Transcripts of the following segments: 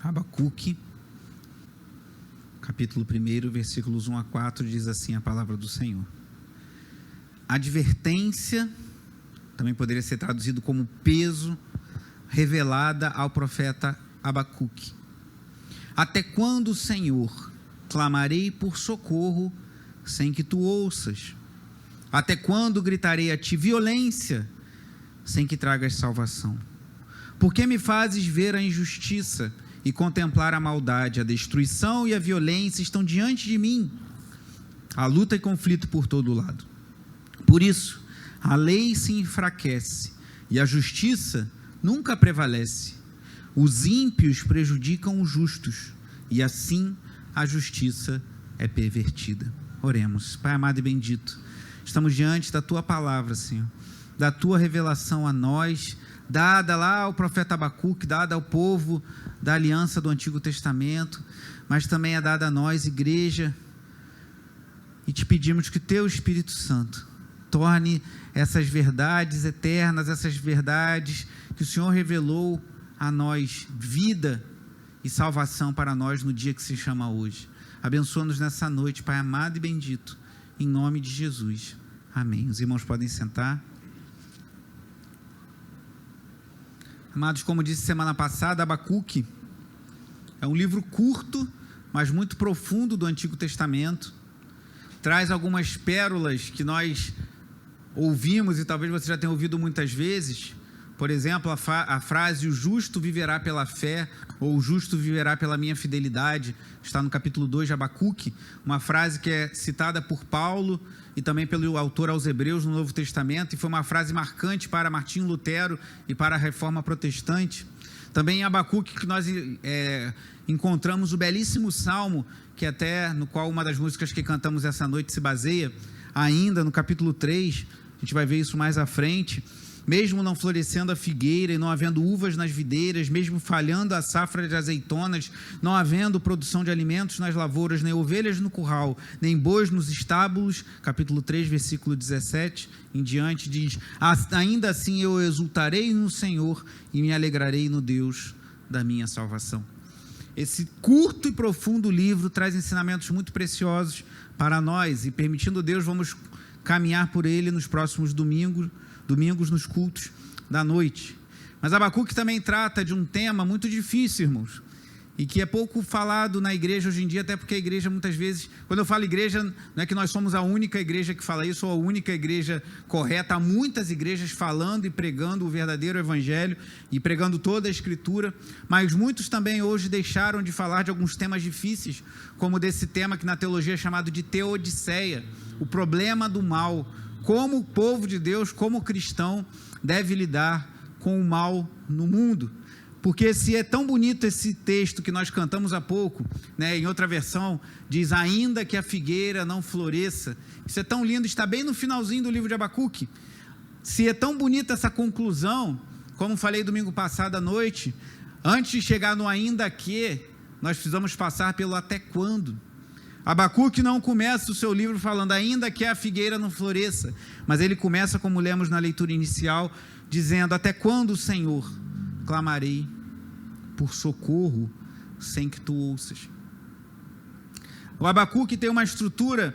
Abacuque, capítulo 1, versículos 1 a 4, diz assim a palavra do Senhor. Advertência, também poderia ser traduzido como peso, revelada ao profeta Abacuque. Até quando, Senhor, clamarei por socorro sem que tu ouças? Até quando gritarei a ti violência sem que tragas salvação? Por que me fazes ver a injustiça e contemplar a maldade? A destruição e a violência estão diante de mim. Há luta e conflito por todo lado. Por isso, a lei se enfraquece e a justiça nunca prevalece. Os ímpios prejudicam os justos e assim a justiça é pervertida. Oremos. Pai amado e bendito, estamos diante da Tua palavra, Senhor, da Tua revelação a nós, dada lá ao profeta Abacuque, dada ao povo da aliança do Antigo Testamento, mas também é dada a nós, igreja, e te pedimos que Teu Espírito Santo torne essas verdades eternas, essas verdades que o Senhor revelou a nós, vida e salvação para nós no dia que se chama hoje. Abençoa-nos nessa noite, Pai amado e bendito, em nome de Jesus. Amém. Os irmãos podem sentar. Amados, como disse semana passada, Abacuque é um livro curto, mas muito profundo do Antigo Testamento. Traz algumas pérolas que nós ouvimos e talvez você já tenha ouvido muitas vezes. Por exemplo, a frase, o justo viverá pela fé, ou o justo viverá pela minha fidelidade, está no capítulo 2 de Abacuque, uma frase que é citada por Paulo e também pelo autor aos Hebreus no Novo Testamento, e foi uma frase marcante para Martinho Lutero e para a Reforma Protestante. Também em Abacuque que nós encontramos o belíssimo salmo, que até no qual uma das músicas que cantamos essa noite se baseia, ainda no capítulo 3, a gente vai ver isso mais à frente. Mesmo não florescendo a figueira e não havendo uvas nas videiras, mesmo falhando a safra de azeitonas, não havendo produção de alimentos nas lavouras, nem ovelhas no curral, nem bois nos estábulos, capítulo 3, versículo 17 em diante, diz: ainda assim eu exultarei no Senhor e me alegrarei no Deus da minha salvação. Esse curto e profundo livro traz ensinamentos muito preciosos para nós, e permitindo Deus, vamos caminhar por ele nos próximos domingos nos cultos da noite. Mas Abacuque também trata de um tema muito difícil, irmãos, e que é pouco falado na igreja hoje em dia, até porque a igreja muitas vezes, quando eu falo igreja, não é que nós somos a única igreja que fala isso, ou a única igreja correta. Há muitas igrejas falando e pregando o verdadeiro evangelho e pregando toda a escritura, mas muitos também hoje deixaram de falar de alguns temas difíceis, como desse tema que na teologia é chamado de teodiceia, o problema do mal. Como o povo de Deus, como cristão, deve lidar com o mal no mundo. Porque se é tão bonito esse texto que nós cantamos há pouco, né, em outra versão, diz: ainda que a figueira não floresça. Isso é tão lindo, está bem no finalzinho do livro de Abacuque. Se é tão bonita essa conclusão, como falei domingo passado à noite, antes de chegar no ainda que, nós precisamos passar pelo até quando. Abacuque não começa o seu livro falando ainda que a figueira não floresça, mas ele começa, como lemos na leitura inicial, dizendo: até quando, Senhor, clamarei por socorro sem que tu ouças. O Abacuque tem uma estrutura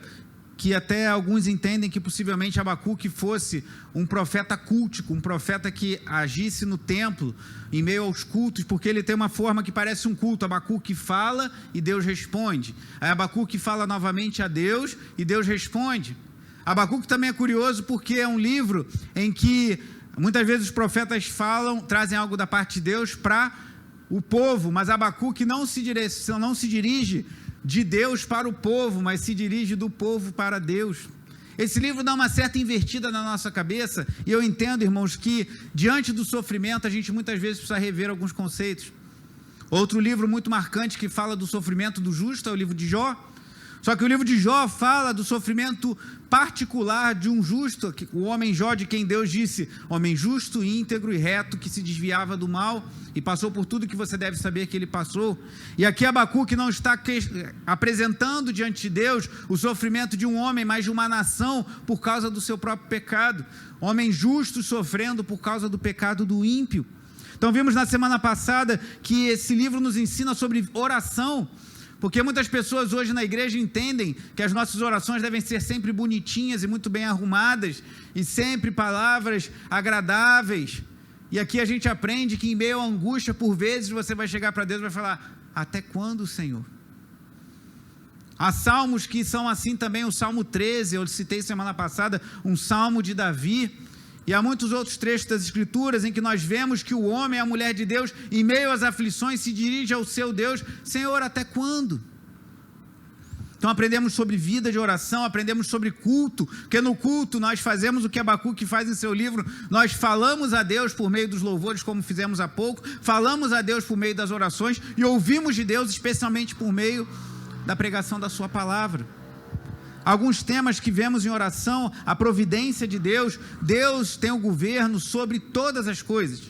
que até alguns entendem que possivelmente Abacuque fosse um profeta cultico, um profeta que agisse no templo, em meio aos cultos, porque ele tem uma forma que parece um culto. Abacuque fala e Deus responde. Aí Abacuque fala novamente a Deus e Deus responde. Abacuque também é curioso porque é um livro em que muitas vezes os profetas trazem algo da parte de Deus para o povo, mas Abacuque não se dirige de Deus para o povo, mas se dirige do povo para Deus. Esse livro dá uma certa invertida na nossa cabeça, e eu entendo, irmãos, que diante do sofrimento a gente muitas vezes precisa rever alguns conceitos. Outro livro muito marcante que fala do sofrimento do justo é o livro de Jó. Só que o livro de Jó fala do sofrimento particular de um justo, o homem Jó, de quem Deus disse: homem justo, íntegro e reto, que se desviava do mal e passou por tudo que você deve saber que ele passou. E aqui Abacuque não está apresentando diante de Deus o sofrimento de um homem, mas de uma nação por causa do seu próprio pecado. Homem justo sofrendo por causa do pecado do ímpio. Então vimos na semana passada que esse livro nos ensina sobre oração, porque muitas pessoas hoje na igreja entendem que as nossas orações devem ser sempre bonitinhas e muito bem arrumadas, e sempre palavras agradáveis. E aqui a gente aprende que em meio à angústia, por vezes você vai chegar para Deus e vai falar: até quando, Senhor? Há salmos que são assim também, o Salmo 13, eu citei semana passada, um salmo de Davi, e há muitos outros trechos das Escrituras em que nós vemos que o homem, a mulher de Deus, em meio às aflições, se dirige ao seu Deus: Senhor, até quando? Então aprendemos sobre vida de oração, aprendemos sobre culto, porque no culto nós fazemos o que Abacuque faz em seu livro, nós falamos a Deus por meio dos louvores, como fizemos há pouco, falamos a Deus por meio das orações e ouvimos de Deus especialmente por meio da pregação da sua palavra. Alguns temas que vemos em oração: a providência de Deus. Deus tem o governo sobre todas as coisas.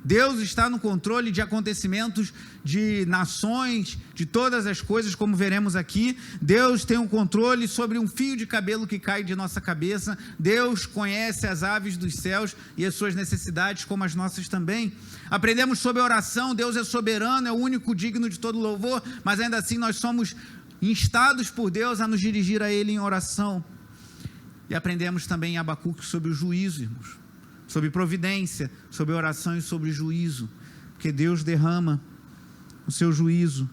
Deus está no controle de acontecimentos de nações, de todas as coisas, como veremos aqui. Deus tem o controle sobre um fio de cabelo que cai de nossa cabeça. Deus conhece as aves dos céus e as suas necessidades, como as nossas também. Aprendemos sobre oração. Deus é soberano, é o único digno de todo louvor, mas ainda assim nós somos instados por Deus a nos dirigir a Ele em oração. E aprendemos também em Abacuque sobre o juízo, irmãos, sobre providência, sobre oração e sobre juízo, porque Deus derrama o seu juízo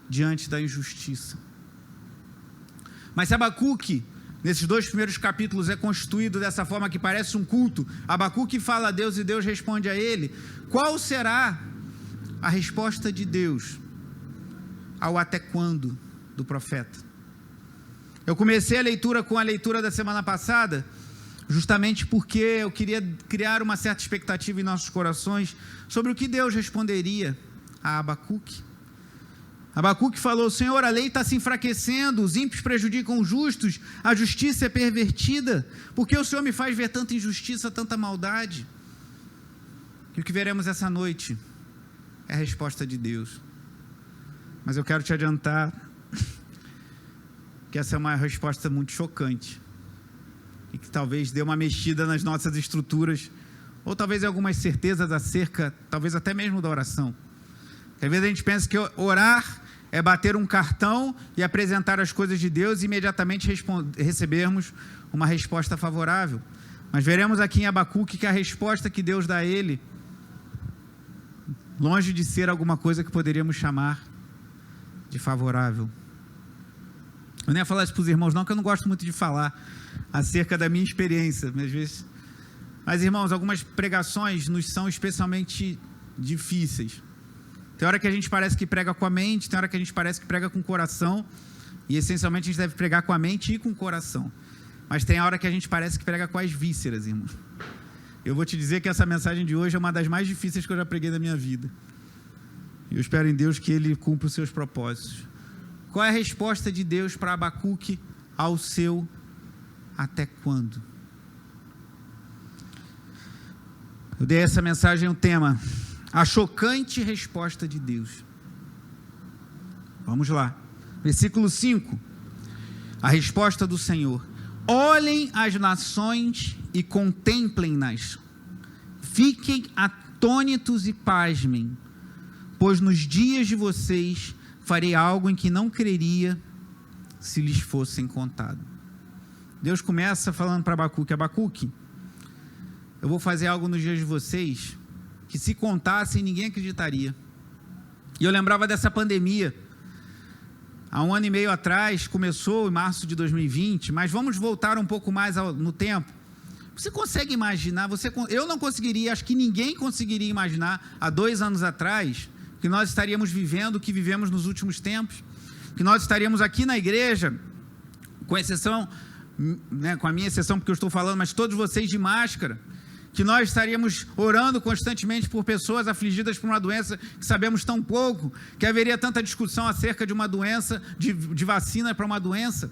diante da injustiça. Mas se Abacuque, nesses 2 primeiros capítulos, é constituído dessa forma que parece um culto, Abacuque fala a Deus e Deus responde a ele, qual será a resposta de Deus ao até quando do profeta? Eu comecei a leitura com a leitura da semana passada, justamente porque eu queria criar uma certa expectativa em nossos corações sobre o que Deus responderia a Abacuque. Abacuque falou: Senhor, a lei está se enfraquecendo, os ímpios prejudicam os justos, a justiça é pervertida, porque o Senhor me faz ver tanta injustiça, tanta maldade? E o que veremos essa noite é a resposta de Deus. Mas eu quero te adiantar que essa é uma resposta muito chocante, e que talvez dê uma mexida nas nossas estruturas, ou talvez em algumas certezas acerca, talvez até mesmo da oração. Às vezes a gente pensa que orar é bater um cartão e apresentar as coisas de Deus e imediatamente recebermos uma resposta favorável. Mas veremos aqui em Abacuque que a resposta que Deus dá a ele, longe de ser alguma coisa que poderíamos chamar de favorável. Eu nem ia falar isso para os irmãos não, que eu não gosto muito de falar acerca da minha experiência, às vezes. Mas, irmãos, algumas pregações nos são especialmente difíceis. Tem hora que a gente parece que prega com a mente, tem hora que a gente parece que prega com o coração, e essencialmente a gente deve pregar com a mente e com o coração. Mas tem hora que a gente parece que prega com as vísceras, irmãos. Eu vou te dizer que essa mensagem de hoje é uma das mais difíceis que eu já preguei na minha vida. Eu espero em Deus que Ele cumpra os seus propósitos. Qual é a resposta de Deus para Abacuque ao seu até quando? Eu dei essa mensagem, o tema: a chocante resposta de Deus. Vamos lá. Versículo 5. A resposta do Senhor: olhem as nações e contemplem-nas. Fiquem atônitos e pasmem, pois nos dias de vocês farei algo em que não creria se lhes fossem contado. Deus começa falando para Abacuque: Abacuque, eu vou fazer algo nos dias de vocês que, se contassem, ninguém acreditaria. E eu lembrava dessa pandemia. Há 1 ano e meio atrás, começou em março de 2020, mas vamos voltar um pouco mais no tempo. Você consegue imaginar, eu não conseguiria, acho que ninguém conseguiria imaginar, há 2 anos atrás, que nós estaríamos vivendo o que vivemos nos últimos tempos, que nós estaríamos aqui na igreja, com exceção, né, com a minha exceção, porque eu estou falando, mas todos vocês de máscara, que nós estaríamos orando constantemente por pessoas afligidas por uma doença que sabemos tão pouco, que haveria tanta discussão acerca de uma doença, de vacina para uma doença.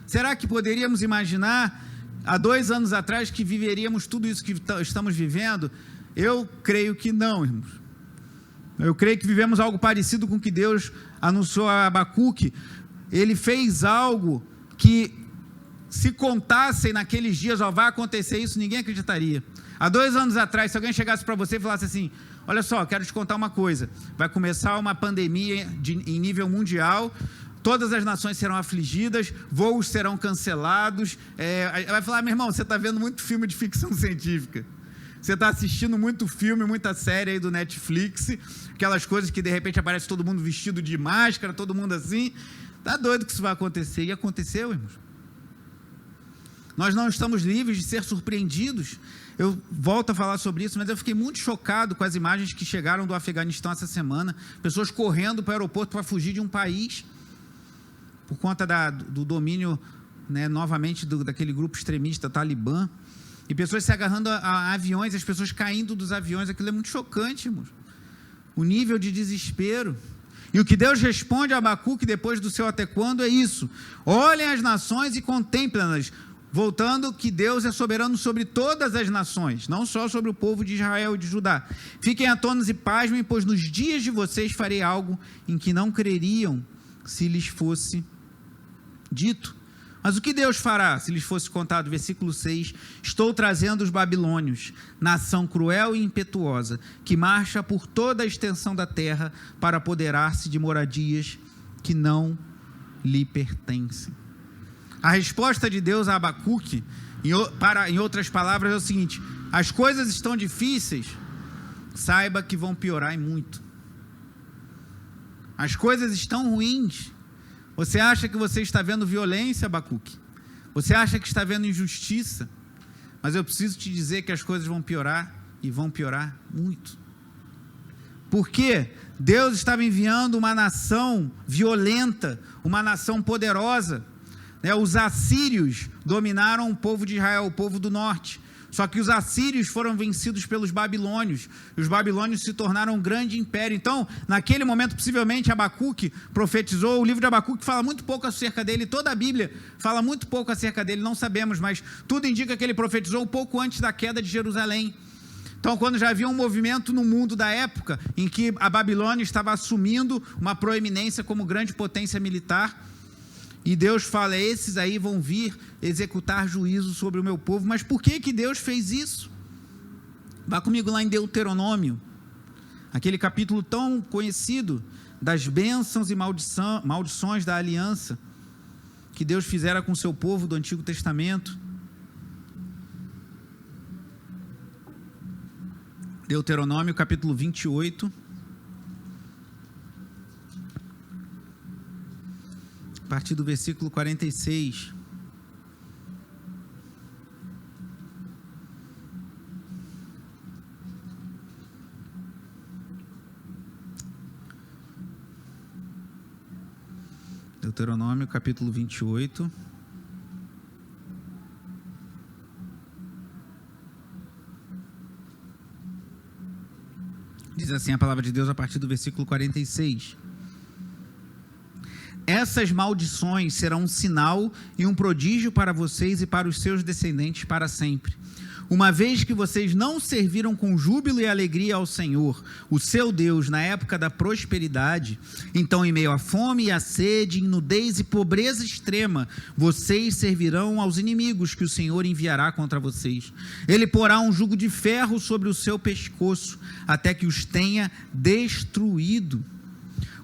Será que poderíamos imaginar, há 2 anos atrás, que viveríamos tudo isso que estamos vivendo? Eu creio que não, irmãos. Eu creio que vivemos algo parecido com o que Deus anunciou a Abacuque. Ele fez algo que, se contassem naqueles dias, vai acontecer isso, ninguém acreditaria. Há 2 anos atrás, se alguém chegasse para você e falasse assim: olha só, quero te contar uma coisa, vai começar uma pandemia em nível mundial, todas as nações serão afligidas, voos serão cancelados, vai falar, meu irmão, você está vendo muito filme de ficção científica, você está assistindo muito filme, muita série aí do Netflix, aquelas coisas que de repente aparece todo mundo vestido de máscara, todo mundo assim, tá doido que isso vai acontecer, e aconteceu, irmãos. Nós não estamos livres de ser surpreendidos. Eu volto a falar sobre isso, mas eu fiquei muito chocado com as imagens que chegaram do Afeganistão essa semana, pessoas correndo para o aeroporto para fugir de um país, por conta do domínio, né, novamente, daquele grupo extremista Talibã, e pessoas se agarrando a aviões, as pessoas caindo dos aviões. Aquilo é muito chocante, irmãos. O nível de desespero. E o que Deus responde a Abacuque depois do seu até quando é isso: olhem as nações e contemplem-nas. Voltando que Deus é soberano sobre todas as nações, não só sobre o povo de Israel e de Judá. Fiquem atônitos e pasmem, pois nos dias de vocês farei algo em que não creriam se lhes fosse dito. Mas o que Deus fará se lhes fosse contado? Versículo 6, estou trazendo os babilônios, nação cruel e impetuosa, que marcha por toda a extensão da terra para apoderar-se de moradias que não lhe pertencem. A resposta de Deus a Abacuque, em outras palavras, é o seguinte: as coisas estão difíceis, saiba que vão piorar e muito. As coisas estão ruins. Você acha que você está vendo violência, Abacuque? Você acha que está vendo injustiça? Mas eu preciso te dizer que as coisas vão piorar, e vão piorar muito. Porque Deus estava enviando uma nação violenta, uma nação poderosa. Os assírios dominaram o povo de Israel, o povo do norte. Só que os assírios foram vencidos pelos babilônios. E os babilônios se tornaram um grande império. Então, naquele momento, possivelmente, Abacuque profetizou. O livro de Abacuque fala muito pouco acerca dele. Toda a Bíblia fala muito pouco acerca dele. Não sabemos, mas tudo indica que ele profetizou um pouco antes da queda de Jerusalém. Então, quando já havia um movimento no mundo da época, em que a Babilônia estava assumindo uma proeminência como grande potência militar, e Deus fala, esses aí vão vir executar juízo sobre o meu povo. Mas por que Deus fez isso? Vá comigo lá em Deuteronômio, aquele capítulo tão conhecido das bênçãos e maldições da aliança que Deus fizera com o seu povo do Antigo Testamento. Deuteronômio capítulo 28. A partir do versículo 46. Deuteronômio, capítulo 28. Diz assim a palavra de Deus a partir do versículo 46. Essas maldições serão um sinal e um prodígio para vocês e para os seus descendentes para sempre. Uma vez que vocês não serviram com júbilo e alegria ao Senhor, o seu Deus, na época da prosperidade, então em meio à fome e à sede, em nudez e pobreza extrema, vocês servirão aos inimigos que o Senhor enviará contra vocês. Ele porá um jugo de ferro sobre o seu pescoço, até que os tenha destruído.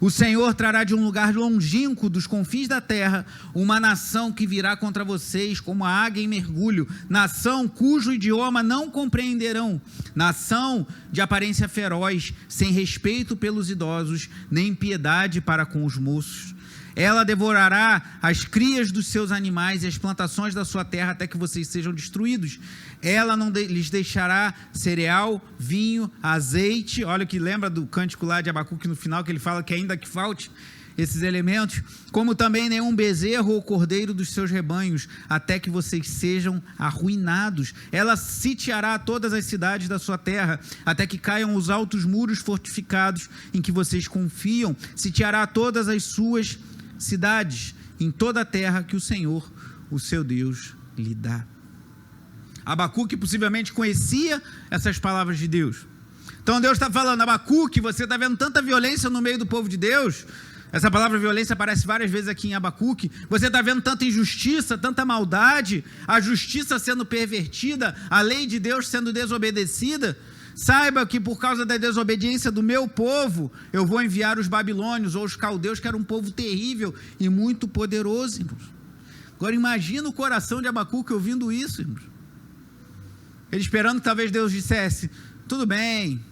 O Senhor trará de um lugar longínquo dos confins da terra uma nação que virá contra vocês como a águia em mergulho, nação cujo idioma não compreenderão, nação de aparência feroz, sem respeito pelos idosos, nem piedade para com os moços. Ela devorará as crias dos seus animais e as plantações da sua terra até que vocês sejam destruídos. Ela não lhes deixará cereal, vinho, azeite. Olha o que lembra do cântico lá de Abacuque no final, que ele fala que ainda que falte esses elementos, como também nenhum bezerro ou cordeiro dos seus rebanhos, até que vocês sejam arruinados. Ela sitiará todas as cidades da sua terra, até que caiam os altos muros fortificados em que vocês confiam. Sitiará todas as suas cidades em toda a terra que o Senhor, o seu Deus, lhe dá. Abacuque possivelmente conhecia essas palavras de Deus. Então Deus está falando, Abacuque, você está vendo tanta violência no meio do povo de Deus? Essa palavra violência aparece várias vezes aqui em Abacuque. Você está vendo tanta injustiça, tanta maldade, a justiça sendo pervertida, a lei de Deus sendo desobedecida? Saiba que por causa da desobediência do meu povo, eu vou enviar os babilônios ou os caldeus, que era um povo terrível e muito poderoso, irmãos. Agora imagina o coração de Abacuque ouvindo isso, irmãos. Ele esperando que talvez Deus dissesse: tudo bem,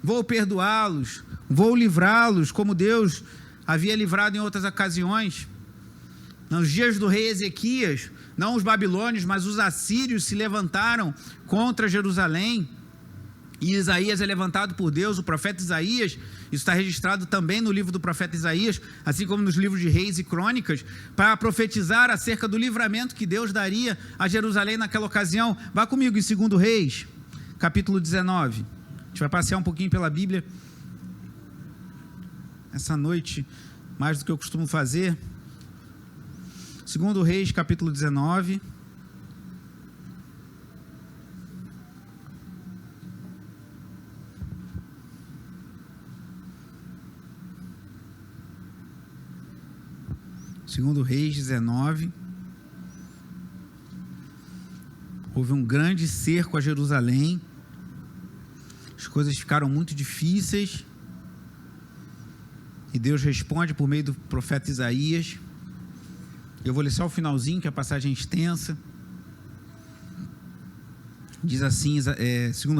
vou perdoá-los, vou livrá-los, como Deus havia livrado em outras ocasiões. Nos dias do rei Ezequias, não os babilônios, mas os assírios se levantaram contra Jerusalém. E Isaías é levantado por Deus, o profeta Isaías, isso está registrado também no livro do profeta Isaías, assim como nos livros de Reis e Crônicas, para profetizar acerca do livramento que Deus daria a Jerusalém naquela ocasião. Vá comigo em 2 Reis, capítulo 19. A gente vai passear um pouquinho pela Bíblia essa noite, mais do que eu costumo fazer. 2 Reis, capítulo 19. Segundo Reis 19, houve um grande cerco a Jerusalém, as coisas ficaram muito difíceis, e Deus responde por meio do profeta Isaías. Eu vou ler só o finalzinho, que a passagem é extensa. Diz assim, 2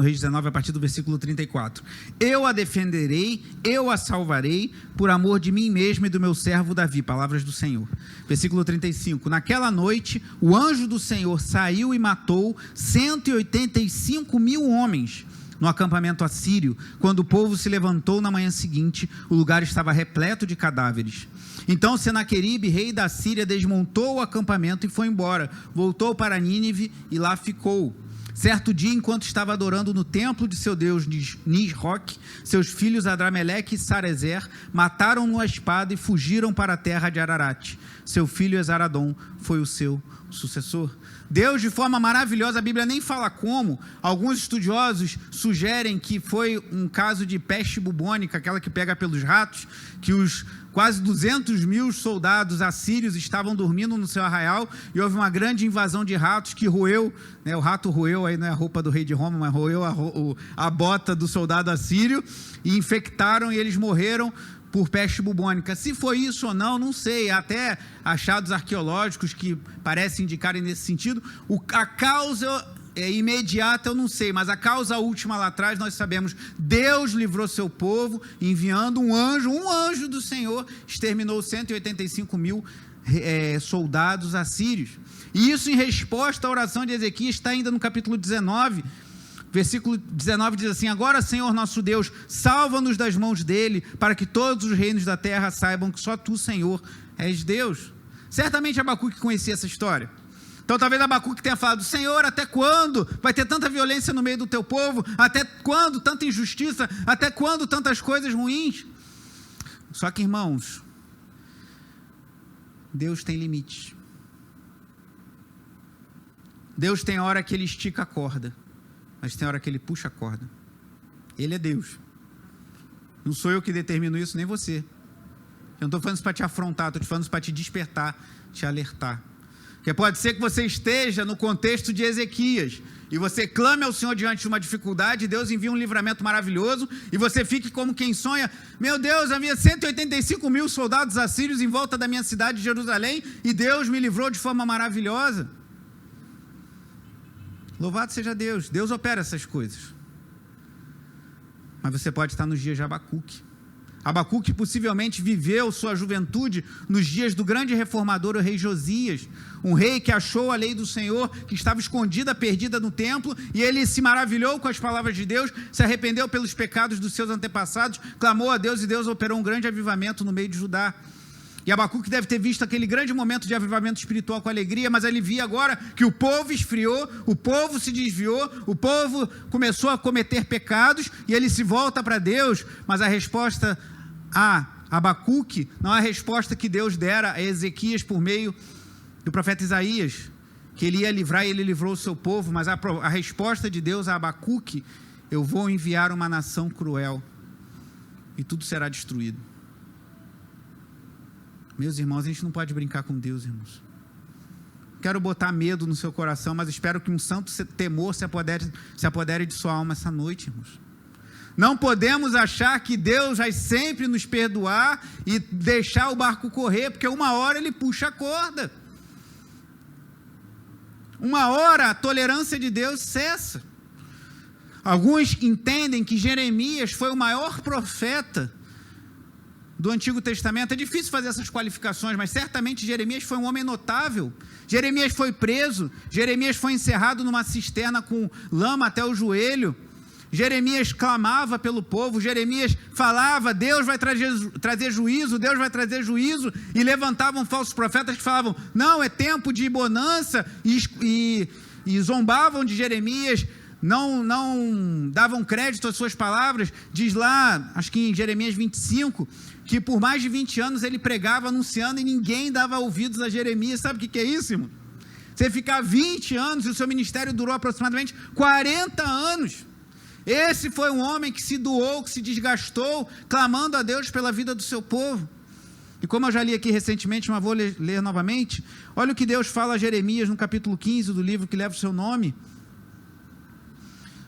Reis 19, a partir do versículo 34. Eu a defenderei, eu a salvarei, por amor de mim mesmo e do meu servo Davi. Palavras do Senhor. Versículo 35. Naquela noite, o anjo do Senhor saiu e matou 185.000 homens no acampamento assírio. Quando o povo se levantou na manhã seguinte, o lugar estava repleto de cadáveres. Então Senaqueribe, rei da Síria, desmontou o acampamento e foi embora. Voltou para Nínive e lá ficou. Certo dia, enquanto estava adorando no templo de seu deus Nisroque, seus filhos Adrameleque e Sarezer mataram-no a espada e fugiram para a terra de Ararat. Seu filho Esaradom foi o seu sucessor. Deus, de forma maravilhosa, a Bíblia nem fala como, alguns estudiosos sugerem que foi um caso de peste bubônica, aquela que pega pelos ratos, que os quase 200.000 soldados assírios estavam dormindo no seu arraial e houve uma grande invasão de ratos que roeu, né, o rato roeu, aí não é a roupa do rei de Roma, mas roeu a bota do soldado assírio e infectaram e eles morreram por peste bubônica. Se foi isso ou não, não sei. Há até achados arqueológicos que parecem indicarem nesse sentido. A causa imediata eu não sei, mas a causa última lá atrás nós sabemos. Deus livrou seu povo enviando um anjo do Senhor, exterminou 185.000 soldados assírios. E isso em resposta à oração de Ezequias, está ainda no capítulo 19, versículo 19 diz assim: agora, Senhor nosso Deus, salva-nos das mãos dele, para que todos os reinos da terra saibam que só tu, Senhor, és Deus. Certamente Abacuque conhecia essa história. Então talvez Abacuque tenha falado: Senhor, até quando vai ter tanta violência no meio do teu povo? Até quando tanta injustiça? Até quando tantas coisas ruins? Só que, irmãos, Deus tem limites. Deus tem hora que ele estica a corda, mas tem hora que ele puxa a corda. Ele é Deus. Não sou eu que determino isso, nem você. Eu não estou falando isso para te afrontar, estou te falando isso para te despertar, te alertar. Porque pode ser que você esteja no contexto de Ezequias, e você clame ao Senhor diante de uma dificuldade, e Deus envia um livramento maravilhoso, e você fique como quem sonha: meu Deus, havia 185.000 soldados assírios em volta da minha cidade de Jerusalém, e Deus me livrou de forma maravilhosa. Louvado seja Deus, Deus opera essas coisas. Mas você pode estar nos dias de Abacuque. Abacuque possivelmente viveu sua juventude nos dias do grande reformador, o rei Josias, um rei que achou a lei do Senhor, que estava escondida, perdida no templo, e ele se maravilhou com as palavras de Deus, se arrependeu pelos pecados dos seus antepassados, clamou a Deus, e Deus operou um grande avivamento no meio de Judá. E Abacuque deve ter visto aquele grande momento de avivamento espiritual com alegria, mas ele via agora que o povo esfriou, o povo se desviou, o povo começou a cometer pecados, e ele se volta para Deus. Mas a resposta a Abacuque não é a resposta que Deus dera a Ezequias por meio do profeta Isaías, que ele ia livrar, e ele livrou o seu povo. Mas a resposta de Deus a Abacuque: eu vou enviar uma nação cruel, e tudo será destruído. Meus irmãos, a gente não pode brincar com Deus, irmãos. Quero botar medo no seu coração, mas espero que um santo temor se apodere de sua alma essa noite, irmãos. Não podemos achar que Deus vai sempre nos perdoar e deixar o barco correr, porque uma hora Ele puxa a corda. Uma hora a tolerância de Deus cessa. Alguns entendem que Jeremias foi o maior profeta do Antigo Testamento. É difícil fazer essas qualificações, mas certamente Jeremias foi um homem notável. Jeremias foi preso, Jeremias foi encerrado numa cisterna com lama até o joelho. Jeremias clamava pelo povo, Jeremias falava, Deus vai trazer juízo, Deus vai trazer juízo, e levantavam falsos profetas que falavam, não, é tempo de bonança, e zombavam de Jeremias, não davam crédito às suas palavras. Diz lá, acho que em Jeremias 25, que por mais de 20 anos ele pregava anunciando e ninguém dava ouvidos a Jeremias. Sabe o que é isso, irmão? Você ficar 20 anos e o seu ministério durou aproximadamente 40 anos. Esse foi um homem que se doou, que se desgastou, clamando a Deus pela vida do seu povo. E como eu já li aqui recentemente, mas vou ler novamente, olha o que Deus fala a Jeremias no capítulo 15 do livro que leva o seu nome.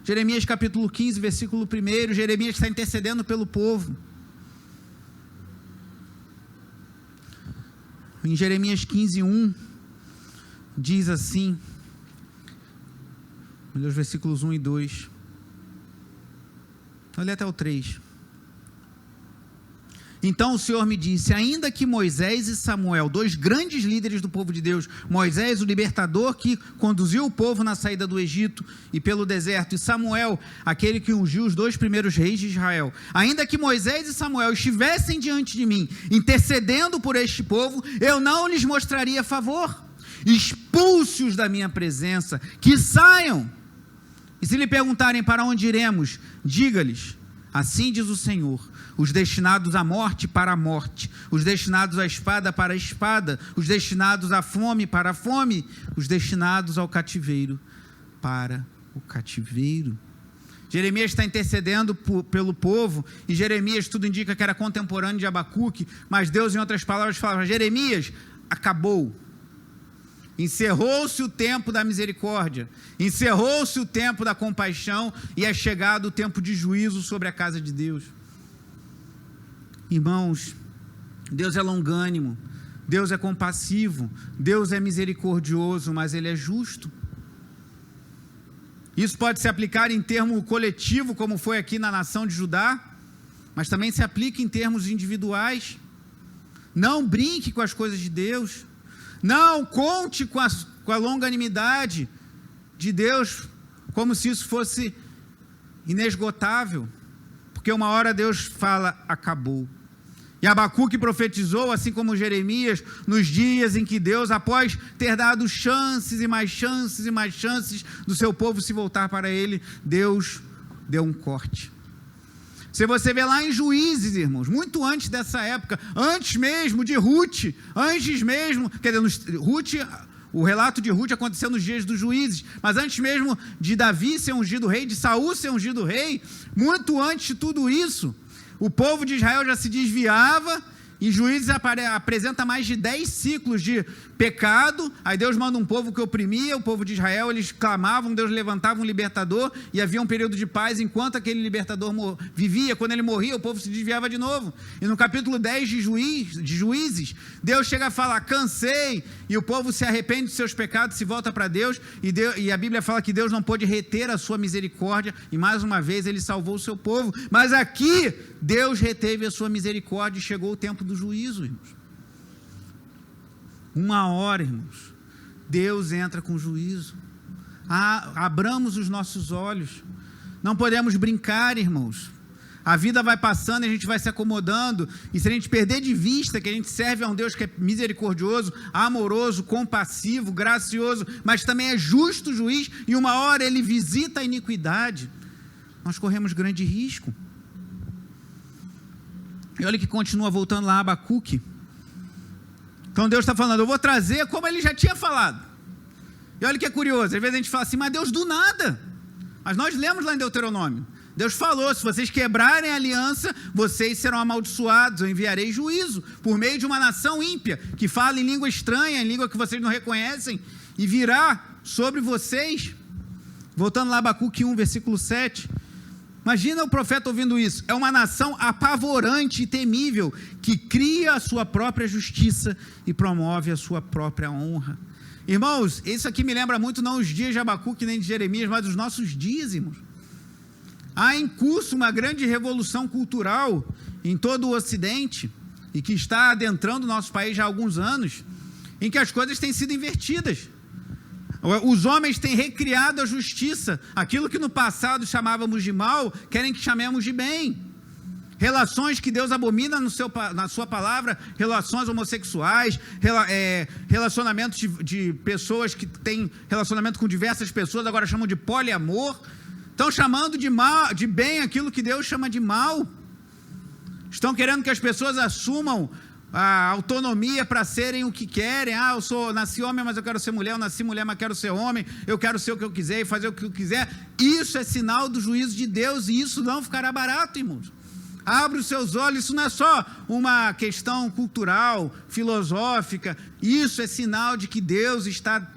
Jeremias capítulo 15, versículo 1, Jeremias está intercedendo pelo povo. Em Jeremias 15, 1, diz assim, olha os versículos 1 e 2. Olha até o 3. Então o Senhor me disse, ainda que Moisés e Samuel, dois grandes líderes do povo de Deus, Moisés, o libertador que conduziu o povo na saída do Egito e pelo deserto, e Samuel, aquele que ungiu os dois primeiros reis de Israel, ainda que Moisés e Samuel estivessem diante de mim, intercedendo por este povo, eu não lhes mostraria favor. Expulse-os da minha presença, que saiam. E se lhe perguntarem para onde iremos, diga-lhes, assim diz o Senhor, os destinados à morte para a morte, os destinados à espada para a espada, os destinados à fome para a fome, os destinados ao cativeiro para o cativeiro. Jeremias está intercedendo pelo povo, e Jeremias, tudo indica que era contemporâneo de Abacuque, mas Deus, em outras palavras, fala, Jeremias, acabou. Encerrou-se o tempo da misericórdia, encerrou-se o tempo da compaixão, e é chegado o tempo de juízo sobre a casa de Deus. Irmãos, Deus é longânimo, Deus é compassivo, Deus é misericordioso, mas Ele é justo. Isso pode se aplicar em termo coletivo, como foi aqui na nação de Judá, mas também se aplica em termos individuais. Não brinque com as coisas de Deus, não conte com a longanimidade de Deus, como se isso fosse inesgotável, porque uma hora Deus fala, acabou. E Abacuque profetizou, assim como Jeremias, nos dias em que Deus, após ter dado chances e mais chances e mais chances do seu povo se voltar para Ele, Deus deu um corte. Se você vê lá em Juízes, irmãos, muito antes dessa época, antes mesmo de Ruth, antes mesmo, quer dizer, Ruth, o relato de Ruth aconteceu nos dias dos Juízes, mas antes mesmo de Davi ser ungido rei, de Saul ser ungido rei, muito antes de tudo isso, o povo de Israel já se desviava, e Juízes apresenta mais de 10 ciclos de pecado. Aí Deus manda um povo que oprimia o povo de Israel, eles clamavam, Deus levantava um libertador, e havia um período de paz enquanto aquele libertador vivia. Quando ele morria, o povo se desviava de novo. E no capítulo 10 de Juízes, Deus chega a falar, cansei, e o povo se arrepende dos seus pecados, se volta para Deus, e a Bíblia fala que Deus não pôde reter a sua misericórdia, e mais uma vez Ele salvou o seu povo. Mas aqui, Deus reteve a sua misericórdia e chegou o tempo do juízo, irmãos. Uma hora, irmãos, Deus entra com juízo. Abramos os nossos olhos. Não podemos brincar, irmãos. A vida vai passando e a gente vai se acomodando, e se a gente perder de vista que a gente serve a um Deus que é misericordioso, amoroso, compassivo, gracioso, mas também é justo juiz, e uma hora Ele visita a iniquidade, nós corremos grande risco. E olha que continua voltando lá Abacuque. Então Deus está falando, eu vou trazer como Ele já tinha falado. E olha que é curioso, às vezes a gente fala assim, mas Deus do nada. Mas nós lemos lá em Deuteronômio, Deus falou, se vocês quebrarem a aliança, vocês serão amaldiçoados, eu enviarei juízo, por meio de uma nação ímpia, que fala em língua estranha, em língua que vocês não reconhecem, e virá sobre vocês. Voltando lá Abacuque 1, versículo 7, Imagina o profeta ouvindo isso. É uma nação apavorante e temível, que cria a sua própria justiça e promove a sua própria honra. Irmãos, isso aqui me lembra muito não os dias de Abacuque nem de Jeremias, mas os nossos dias, irmãos. Há em curso uma grande revolução cultural em todo o Ocidente, e que está adentrando o nosso país já há alguns anos, em que as coisas têm sido invertidas. Os homens têm recriado a justiça. Aquilo que no passado chamávamos de mal, querem que chamemos de bem. Relações que Deus abomina na sua palavra, relações homossexuais, relacionamentos de pessoas que têm relacionamento com diversas pessoas, agora chamam de poliamor. Estão chamando de mal, de bem aquilo que Deus chama de mal. Estão querendo que as pessoas assumam a autonomia para serem o que querem. Nasci homem, mas eu quero ser mulher. Eu nasci mulher, mas quero ser homem. Eu quero ser o que eu quiser e fazer o que eu quiser. Isso é sinal do juízo de Deus, e isso não ficará barato, irmãos. Abre os seus olhos. Isso não é só uma questão cultural, filosófica. Isso é sinal de que Deus está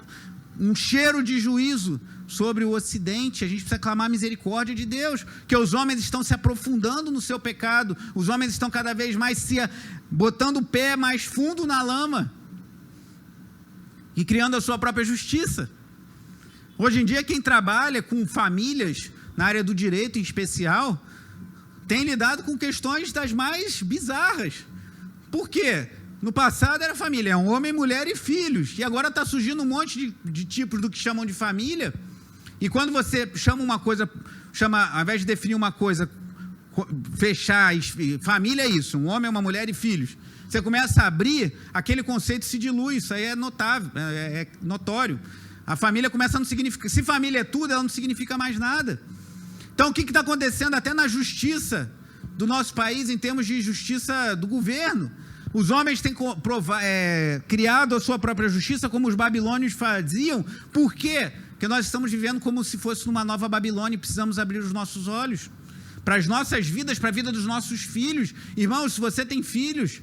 um cheiro de juízo sobre o Ocidente. A gente precisa clamar a misericórdia de Deus, porque os homens estão se aprofundando no seu pecado, os homens estão cada vez mais botando o pé mais fundo na lama e criando a sua própria justiça. Hoje em dia, quem trabalha com famílias, na área do direito em especial, tem lidado com questões das mais bizarras. Por quê? No passado era família, um homem, mulher e filhos, e agora está surgindo um monte de tipos do que chamam de família. E quando você chama uma coisa, ao invés de definir uma coisa, fechar, família é isso, um homem, uma mulher e filhos. Você começa a abrir, aquele conceito se dilui, isso aí é notável, é notório. A família começa a não significar, se família é tudo, ela não significa mais nada. Então o que está acontecendo até na justiça do nosso país, em termos de justiça do governo? Os homens têm criado a sua própria justiça, como os babilônios faziam. Por quê? Porque nós estamos vivendo como se fosse numa nova Babilônia, e precisamos abrir os nossos olhos para as nossas vidas, para a vida dos nossos filhos. Irmãos, se você tem filhos,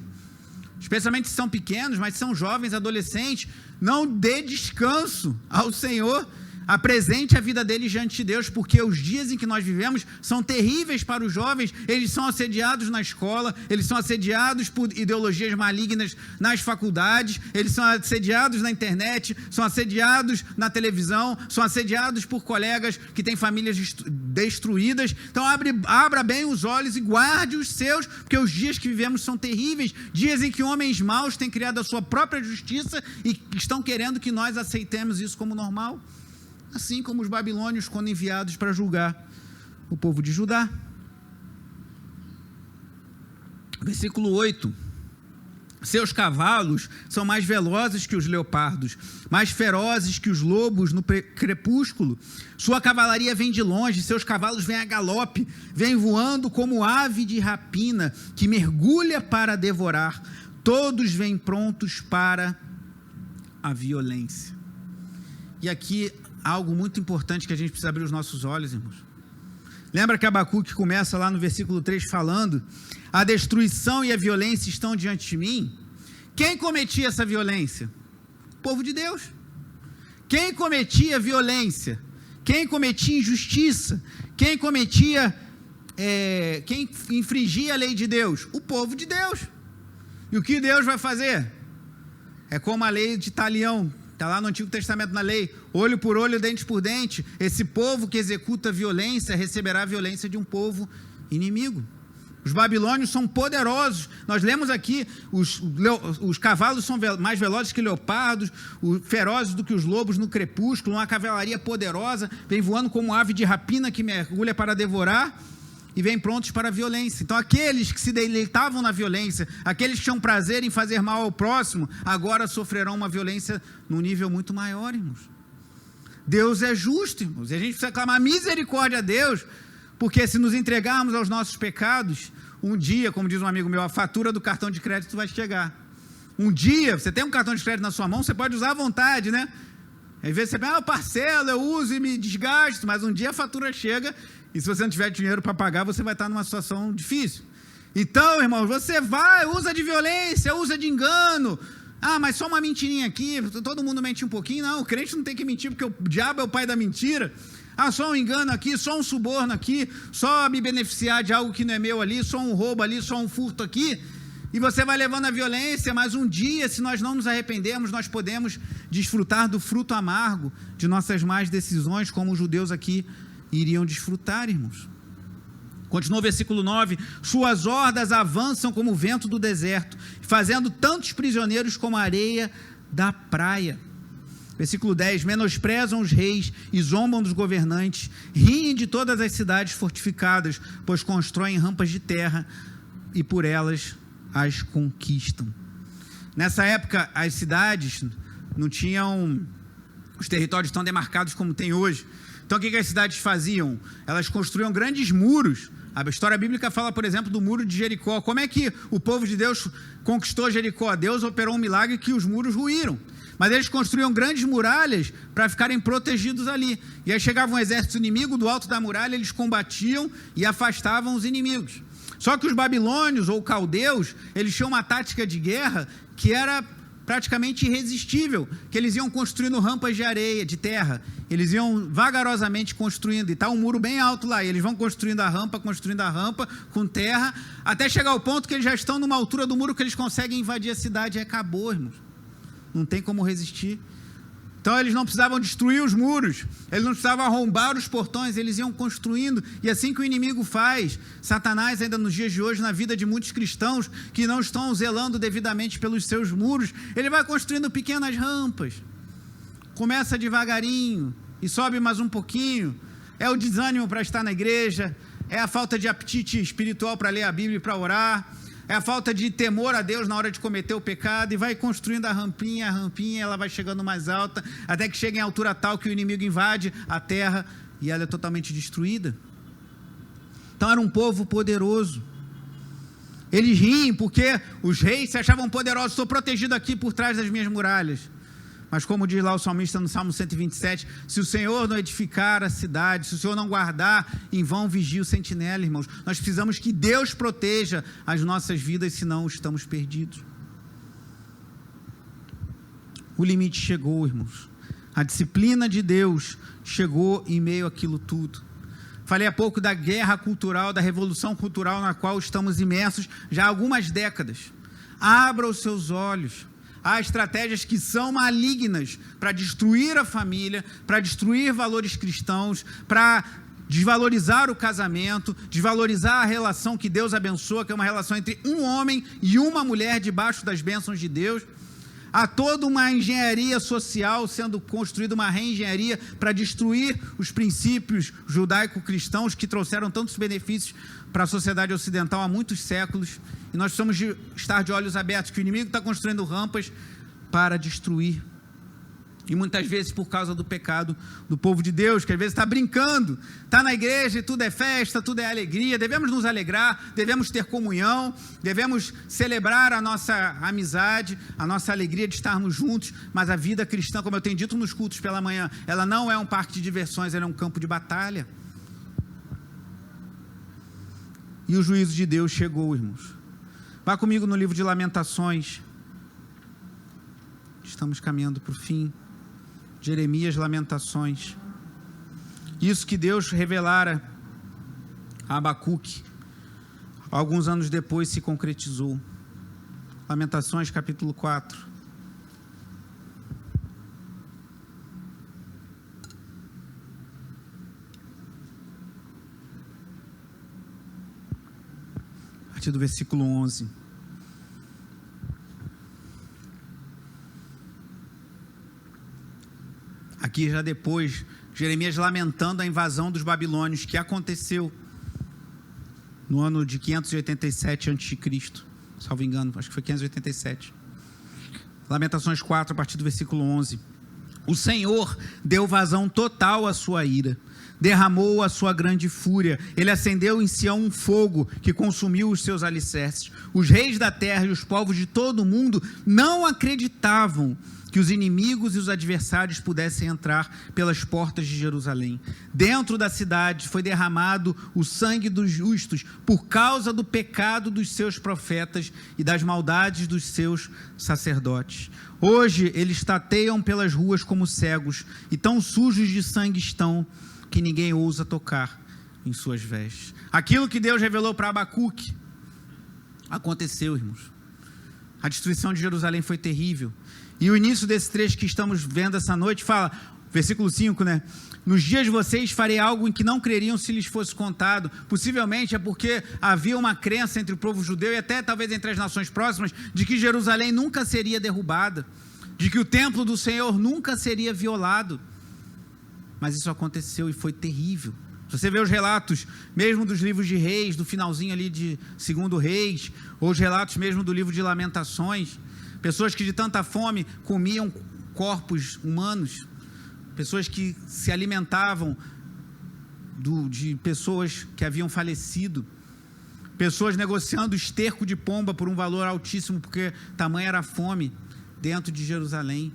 especialmente se são pequenos, mas são jovens, adolescentes, não dê descanso ao Senhor. Apresente a vida deles diante de Deus, porque os dias em que nós vivemos são terríveis para os jovens. Eles são assediados na escola, eles são assediados por ideologias malignas nas faculdades, eles são assediados na internet, são assediados na televisão, são assediados por colegas que têm famílias destruídas. Então abra bem os olhos e guarde os seus, porque os dias que vivemos são terríveis, dias em que homens maus têm criado a sua própria justiça e estão querendo que nós aceitemos isso como normal. Assim como os babilônios, quando enviados para julgar o povo de Judá. Versículo 8. Seus cavalos são mais velozes que os leopardos, mais ferozes que os lobos no crepúsculo. Sua cavalaria vem de longe, seus cavalos vêm a galope, vêm voando como ave de rapina, que mergulha para devorar. Todos vêm prontos para a violência. E aqui algo muito importante que a gente precisa abrir os nossos olhos, irmãos. Lembra que Abacuque começa lá no versículo 3 falando: a destruição e a violência estão diante de mim? Quem cometia essa violência? O povo de Deus. Quem cometia violência? Quem cometia injustiça? Quem cometia, quem infringia a lei de Deus? O povo de Deus. E o que Deus vai fazer? É como a lei de Talião, está lá no Antigo Testamento na lei, olho por olho, dente por dente. Esse povo que executa violência receberá a violência de um povo inimigo. Os babilônios são poderosos. Nós lemos aqui, os cavalos são mais velozes que leopardos, ferozes do que os lobos no crepúsculo, uma cavalaria poderosa, vem voando como ave de rapina que mergulha para devorar e vem prontos para a violência. Então aqueles que se deleitavam na violência, aqueles que tinham prazer em fazer mal ao próximo, agora sofrerão uma violência num nível muito maior, irmãos. Deus é justo, irmãos, e a gente precisa clamar misericórdia a Deus, porque se nos entregarmos aos nossos pecados, um dia, como diz um amigo meu, a fatura do cartão de crédito vai chegar. Um dia, você tem um cartão de crédito na sua mão, você pode usar à vontade, né? Às vezes você pensa, eu parcelo, eu uso e me desgasto, mas um dia a fatura chega, e se você não tiver dinheiro para pagar, você vai estar numa situação difícil. Então, irmãos, você usa de violência, usa de engano. Mas só uma mentirinha aqui, todo mundo mente um pouquinho. Não, o crente não tem que mentir, porque o diabo é o pai da mentira. Só um engano aqui, só um suborno aqui, só me beneficiar de algo que não é meu ali, só um roubo ali, só um furto aqui. E você vai levando a violência, mas um dia, se nós não nos arrependermos, nós podemos desfrutar do fruto amargo de nossas más decisões, como os judeus aqui iriam desfrutar, irmãos. Continua o versículo 9: suas hordas avançam como o vento do deserto, fazendo tantos prisioneiros como a areia da praia. Versículo 10: menosprezam os reis e zombam dos governantes, riem de todas as cidades fortificadas, pois constroem rampas de terra e por elas as conquistam. Nessa época, as cidades não tinham os territórios tão demarcados como tem hoje. Então, o que as cidades faziam? Elas construíam grandes muros. A história bíblica fala, por exemplo, do muro de Jericó. Como é que o povo de Deus conquistou Jericó? Deus operou um milagre que os muros ruíram. Mas eles construíam grandes muralhas para ficarem protegidos ali. E aí chegava um exército inimigo, do alto da muralha eles combatiam e afastavam os inimigos. Só que os babilônios ou caldeus, eles tinham uma tática de guerra que era praticamente irresistível, que eles iam construindo rampas de areia, de terra. Eles iam vagarosamente construindo, e está um muro bem alto lá, e eles vão construindo a rampa com terra, até chegar ao ponto que eles já estão numa altura do muro que eles conseguem invadir a cidade, e acabou, irmãos. Não tem como resistir. Então eles não precisavam destruir os muros, eles não precisavam arrombar os portões, eles iam construindo, e assim que o inimigo faz, Satanás ainda nos dias de hoje, na vida de muitos cristãos, que não estão zelando devidamente pelos seus muros, ele vai construindo pequenas rampas, começa devagarinho, e sobe mais um pouquinho, é o desânimo para estar na igreja, é a falta de apetite espiritual para ler a Bíblia e para orar, é a falta de temor a Deus na hora de cometer o pecado, e vai construindo a rampinha, ela vai chegando mais alta, até que chega em altura tal que o inimigo invade a terra e ela é totalmente destruída. Então era um povo poderoso. Eles riem porque os reis se achavam poderosos. Estou protegido aqui por trás das minhas muralhas. Mas como diz lá o salmista no Salmo 127, se o Senhor não edificar a cidade, se o Senhor não guardar, em vão vigia o sentinela, irmãos. Nós precisamos que Deus proteja as nossas vidas, senão estamos perdidos. O limite chegou, irmãos. A disciplina de Deus chegou em meio àquilo tudo. Falei há pouco da guerra cultural, da revolução cultural na qual estamos imersos já há algumas décadas. Abra os seus olhos. Há estratégias que são malignas para destruir a família, para destruir valores cristãos, para desvalorizar o casamento, desvalorizar a relação que Deus abençoa, que é uma relação entre um homem e uma mulher debaixo das bênçãos de Deus. Há toda uma engenharia social sendo construída, uma reengenharia para destruir os princípios judaico-cristãos que trouxeram tantos benefícios para a sociedade ocidental há muitos séculos. E nós precisamos estar de olhos abertos, que o inimigo está construindo rampas para destruir. E muitas vezes por causa do pecado do povo de Deus, que às vezes está brincando, está na igreja e tudo é festa, tudo é alegria, devemos nos alegrar, devemos ter comunhão, devemos celebrar a nossa amizade, a nossa alegria de estarmos juntos, mas a vida cristã, como eu tenho dito nos cultos pela manhã, ela não é um parque de diversões, ela é um campo de batalha. E o juízo de Deus chegou, irmãos. Vá comigo no livro de Lamentações. Estamos caminhando para o fim. Jeremias, Lamentações. Isso que Deus revelara a Abacuque, alguns anos depois se concretizou. Lamentações, capítulo 4. A partir do versículo 11. Aqui já depois, Jeremias lamentando a invasão dos babilônios, que aconteceu no ano de 587 a.C., salvo engano, acho que foi 587. Lamentações 4, a partir do versículo 11. O Senhor deu vazão total à sua ira, derramou a sua grande fúria, ele acendeu em Sião um fogo que consumiu os seus alicerces. Os reis da terra e os povos de todo o mundo não acreditavam que os inimigos e os adversários pudessem entrar pelas portas de Jerusalém. Dentro da cidade foi derramado o sangue dos justos por causa do pecado dos seus profetas e das maldades dos seus sacerdotes. Hoje eles tateiam pelas ruas como cegos e tão sujos de sangue estão que ninguém ousa tocar em suas vestes. Aquilo que Deus revelou para Abacuque aconteceu, irmãos. A destruição de Jerusalém foi terrível. E o início desse trecho que estamos vendo essa noite fala, versículo 5, né? Nos dias de vocês farei algo em que não creriam se lhes fosse contado. Possivelmente é porque havia uma crença entre o povo judeu e até talvez entre as nações próximas de que Jerusalém nunca seria derrubada, de que o templo do Senhor nunca seria violado. Mas isso aconteceu e foi terrível. Se você vê os relatos, mesmo dos livros de Reis, do finalzinho ali de 2 Reis, ou os relatos mesmo do livro de Lamentações, pessoas que de tanta fome comiam corpos humanos, pessoas que se alimentavam de pessoas que haviam falecido, pessoas negociando esterco de pomba por um valor altíssimo, porque tamanha era a fome dentro de Jerusalém.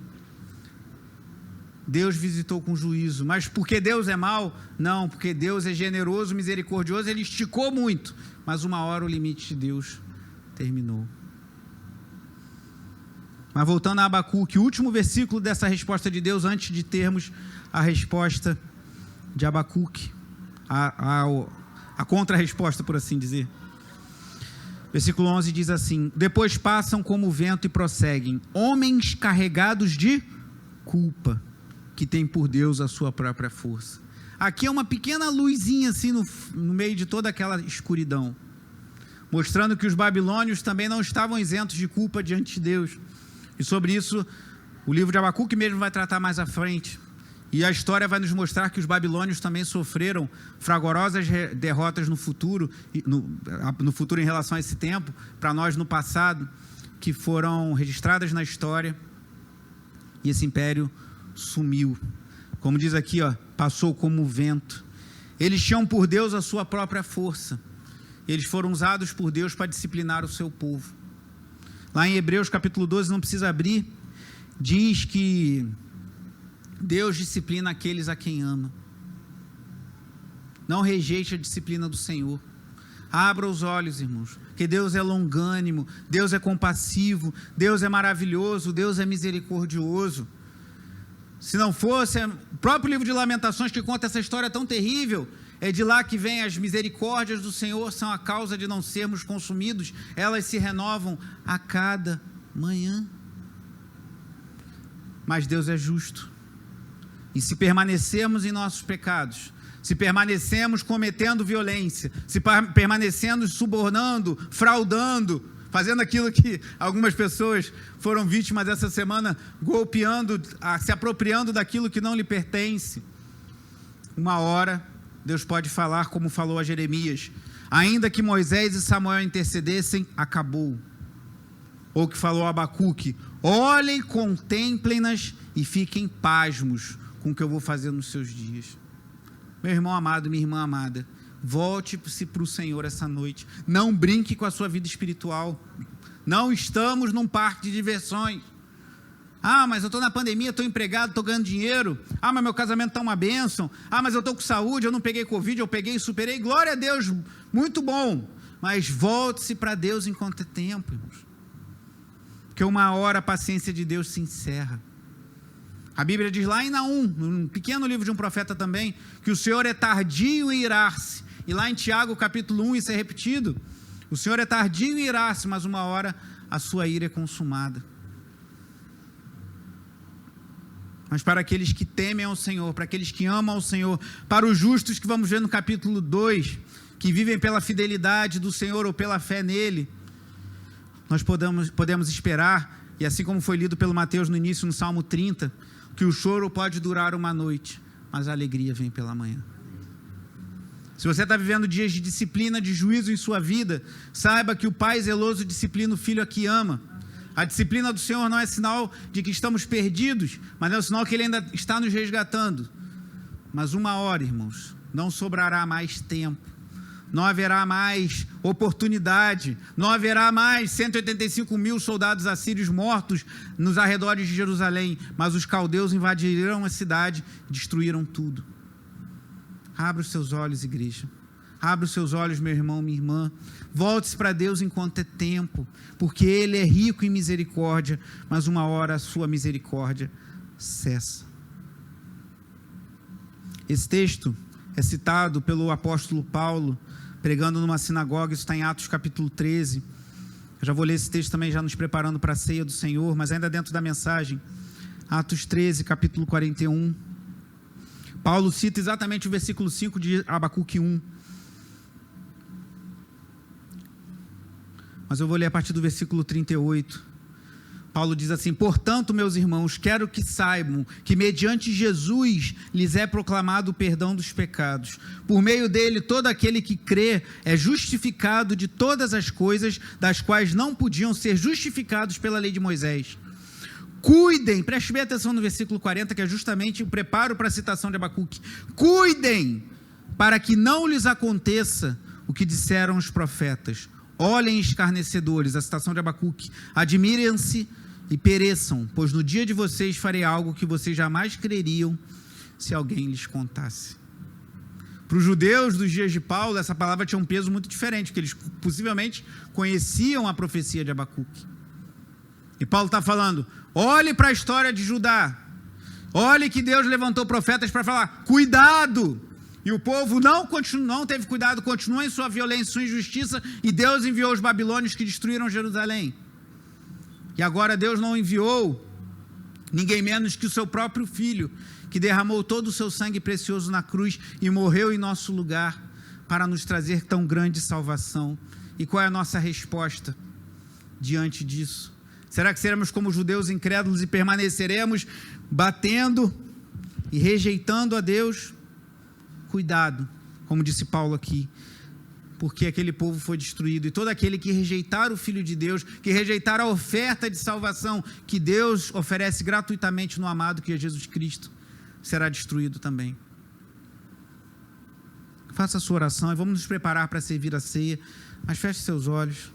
Deus visitou com juízo, mas porque Deus é mau? Não, porque Deus é generoso, misericordioso, Ele esticou muito, mas uma hora o limite de Deus terminou. Mas voltando a Abacuque, o último versículo dessa resposta de Deus, antes de termos a resposta de Abacuque, a contra-resposta, por assim dizer. Versículo 11 diz assim: depois passam como o vento e prosseguem, homens carregados de culpa, que tem por Deus a sua própria força. Aqui é uma pequena luzinha assim no meio de toda aquela escuridão, mostrando que os babilônios também não estavam isentos de culpa diante de Deus. E sobre isso, o livro de Abacuque mesmo vai tratar mais à frente. E a história vai nos mostrar que os babilônios também sofreram fragorosas derrotas no futuro em relação a esse tempo, para nós no passado, que foram registradas na história. E esse império sumiu. Como diz aqui, passou como o vento. Eles tinham por Deus a sua própria força. Eles foram usados por Deus para disciplinar o seu povo. Lá em Hebreus capítulo 12, não precisa abrir, diz que Deus disciplina aqueles a quem ama. Não rejeite a disciplina do Senhor. Abra os olhos, irmãos, que Deus é longânimo, Deus é compassivo, Deus é maravilhoso, Deus é misericordioso. Se não fosse o próprio livro de Lamentações que conta essa história tão terrível, é de lá que vem as misericórdias do Senhor, são a causa de não sermos consumidos, elas se renovam a cada manhã. Mas Deus é justo, e se permanecermos em nossos pecados, se permanecemos cometendo violência, se permanecemos subornando, fraudando, fazendo aquilo que algumas pessoas foram vítimas essa semana, golpeando, se apropriando daquilo que não lhe pertence, uma hora Deus pode falar como falou a Jeremias: ainda que Moisés e Samuel intercedessem, acabou. Ou que falou a Abacuque: olhem, contemplem-nas e fiquem pasmos com o que eu vou fazer nos seus dias. Meu irmão amado, minha irmã amada, volte-se para o Senhor essa noite. Não brinque com a sua vida espiritual. Não estamos num parque de diversões. Mas eu estou na pandemia, estou empregado, estou ganhando dinheiro. Mas meu casamento está uma bênção. Mas eu estou com saúde, eu não peguei Covid, eu peguei e superei. Glória a Deus, muito bom. Mas volte-se para Deus enquanto é tempo, irmãos. Porque uma hora a paciência de Deus se encerra. A Bíblia diz lá em Naum, num pequeno livro de um profeta também, que o Senhor é tardio em irar-se. E lá em Tiago, capítulo 1, isso é repetido. O Senhor é tardio em irar-se, mas uma hora a sua ira é consumada. Mas para aqueles que temem ao Senhor, para aqueles que amam ao Senhor, para os justos que vamos ver no capítulo 2, que vivem pela fidelidade do Senhor ou pela fé nele, nós podemos esperar, e assim como foi lido pelo Mateus no início, no Salmo 30, que o choro pode durar uma noite, mas a alegria vem pela manhã. Se você está vivendo dias de disciplina, de juízo em sua vida, saiba que o Pai zeloso disciplina o Filho a que ama. A disciplina do Senhor não é sinal de que estamos perdidos, mas é um sinal que Ele ainda está nos resgatando. Mas uma hora, irmãos, não sobrará mais tempo, não haverá mais oportunidade, não haverá mais 185 mil soldados assírios mortos nos arredores de Jerusalém, mas os caldeus invadiram a cidade, destruíram tudo. Abra os seus olhos, igreja. Abra os seus olhos, meu irmão, minha irmã. Volte-se para Deus enquanto é tempo, porque Ele é rico em misericórdia, mas uma hora a sua misericórdia cessa. Esse texto é citado pelo apóstolo Paulo, pregando numa sinagoga. Isso está em Atos capítulo 13. Eu já vou ler esse texto também, já nos preparando para a ceia do Senhor, mas ainda dentro da mensagem. Atos 13, capítulo 41. Paulo cita exatamente o versículo 5 de Abacuque 1. Mas eu vou ler a partir do versículo 38. Paulo diz assim: portanto, meus irmãos, quero que saibam que mediante Jesus lhes é proclamado o perdão dos pecados. Por meio dele, todo aquele que crê é justificado de todas as coisas das quais não podiam ser justificados pela lei de Moisés. Cuidem, preste bem atenção no versículo 40, que é justamente o preparo para a citação de Abacuque. Cuidem para que não lhes aconteça o que disseram os profetas. Olhem, escarnecedores, a citação de Abacuque, admirem-se e pereçam, pois no dia de vocês farei algo que vocês jamais creriam se alguém lhes contasse. Para os judeus dos dias de Paulo, essa palavra tinha um peso muito diferente, porque eles possivelmente conheciam a profecia de Abacuque. E Paulo está falando: olhe para a história de Judá, olhe que Deus levantou profetas para falar, cuidado! E o povo não teve cuidado, continua em sua violência, sua injustiça, e Deus enviou os babilônios que destruíram Jerusalém. E agora Deus não enviou ninguém menos que o seu próprio Filho, que derramou todo o seu sangue precioso na cruz e morreu em nosso lugar para nos trazer tão grande salvação. E qual é a nossa resposta diante disso? Será que seremos como judeus incrédulos e permaneceremos batendo e rejeitando a Deus? Cuidado, como disse Paulo aqui, porque aquele povo foi destruído, e todo aquele que rejeitar o Filho de Deus, que rejeitar a oferta de salvação que Deus oferece gratuitamente no amado que é Jesus Cristo, será destruído também. Faça a sua oração e vamos nos preparar para servir a ceia, mas feche seus olhos.